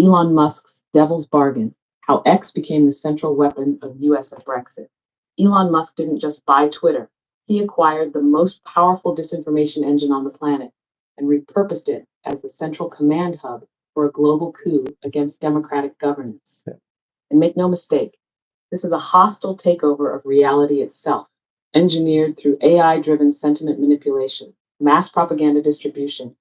Elon Musk's devil's bargain, how X became the central weapon of US Brexit. Elon Musk didn't just buy Twitter, he acquired the most powerful disinformation engine on the planet and repurposed it as the central command hub for a global coup against democratic governance. And make no mistake, this is a hostile takeover of reality itself, engineered through AI-driven sentiment manipulation, mass propaganda distribution,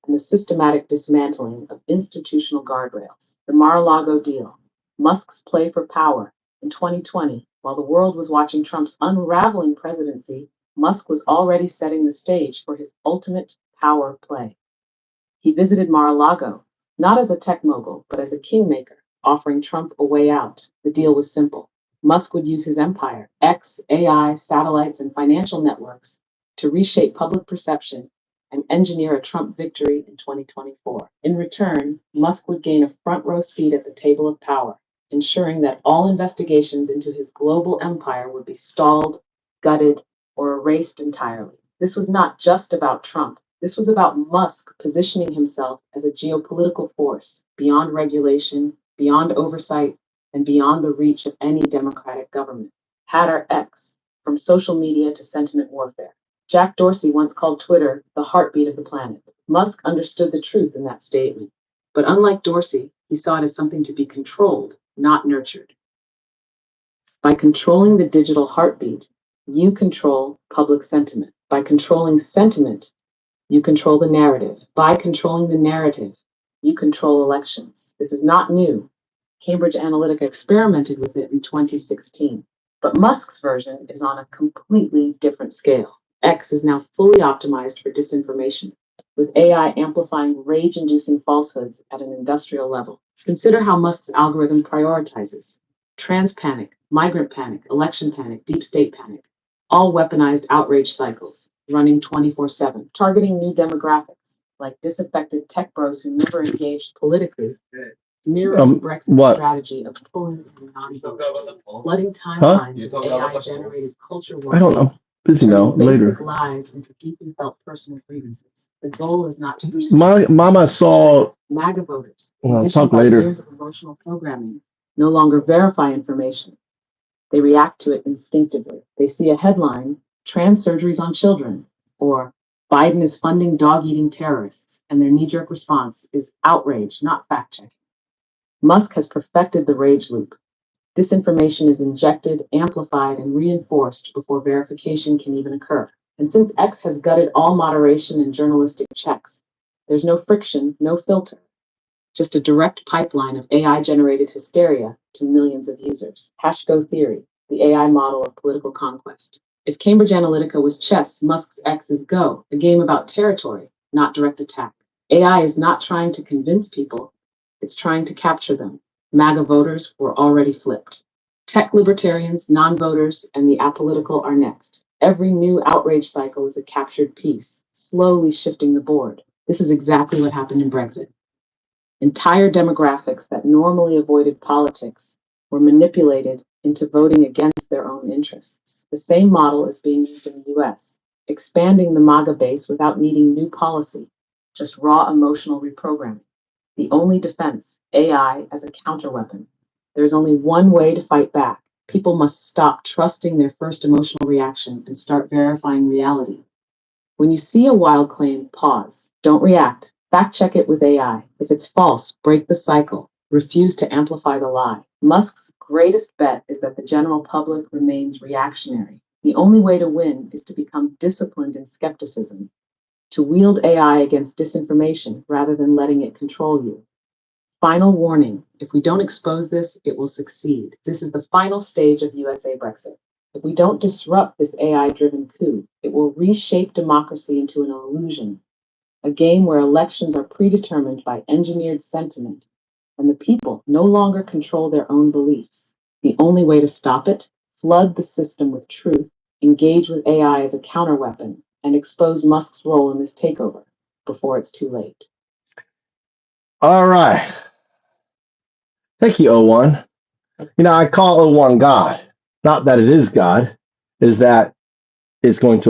and the systematic dismantling of institutional guardrails. The Mar-a-Lago deal, Musk's play for power. In 2020, while the world was watching Trump's unraveling presidency, Musk was already setting the stage for his ultimate power play. He visited Mar-a-Lago, not as a tech mogul, but as a kingmaker, offering Trump a way out. The deal was simple. Musk would use his empire, X, AI, satellites, and financial networks to reshape public perception and engineer a Trump victory in 2024. In return, Musk would gain a front row seat at the table of power, ensuring that all investigations into his global empire would be stalled, gutted, or erased entirely. This was not just about Trump. This was about Musk positioning himself as a geopolitical force beyond regulation, beyond oversight, and beyond the reach of any democratic government. Had our X, from social media to sentiment warfare. Jack Dorsey once called Twitter the heartbeat of the planet. Musk understood the truth in that statement. But unlike Dorsey, he saw it as something to be controlled, not nurtured. By controlling the digital heartbeat, you control public sentiment. By controlling sentiment, you control the narrative. By controlling the narrative, you control elections. This is not new. Cambridge Analytica experimented with it in 2016. But Musk's version is on a completely different scale. X is now fully optimized for disinformation, with AI amplifying rage-inducing falsehoods at an industrial level. Consider how Musk's algorithm prioritizes trans panic, migrant panic, election panic, deep state panic, all weaponized outrage cycles, running 24/7, targeting new demographics like disaffected tech bros who never engaged politically, mirroring Brexit's strategy of pulling in non-voters, flooding timelines with AI-generated culture war. I don't know. Busy now. Later. Basic lies into deeply felt personal grievances. The goal is not to My mama saw. MAGA voters. I'll talk later. Years of emotional programming no longer verify information. They react to it instinctively. They see a headline, trans surgeries on children, or Biden is funding dog-eating terrorists, and their knee-jerk response is outrage, not fact-checking. Musk has perfected the rage loop. Disinformation is injected, amplified, and reinforced before verification can even occur. And since X has gutted all moderation and journalistic checks, there's no friction, no filter, just a direct pipeline of AI-generated hysteria to millions of users. Hashgo theory, the AI model of political conquest. If Cambridge Analytica was chess, Musk's X is Go, a game about territory, not direct attack. AI is not trying to convince people, it's trying to capture them. MAGA voters were already flipped. Tech libertarians, non-voters, and the apolitical are next. Every new outrage cycle is a captured piece, slowly shifting the board. This is exactly what happened in Brexit. Entire demographics that normally avoided politics were manipulated into voting against their own interests. The same model is being used in the US, expanding the MAGA base without needing new policy, just raw emotional reprogramming. The only defense, AI as a counterweapon. There's only one way to fight back. People must stop trusting their first emotional reaction and start verifying reality. When you see a wild claim, pause. Don't react. Fact check it with AI. If it's false, break the cycle. Refuse to amplify the lie. Musk's greatest bet is that the general public remains reactionary. The only way to win is to become disciplined in skepticism, to wield AI against disinformation rather than letting it control you. Final warning, if we don't expose this, it will succeed. This is the final stage of USA Brexit. If we don't disrupt this AI-driven coup, it will reshape democracy into an illusion, a game where elections are predetermined by engineered sentiment, and the people no longer control their own beliefs. The only way to stop it, flood the system with truth, engage with AI as a counterweapon, and expose Musk's role in this takeover before it's too late. All right. Thank you, O1. You know, I call O1 God. Not that it is God, is that it's going to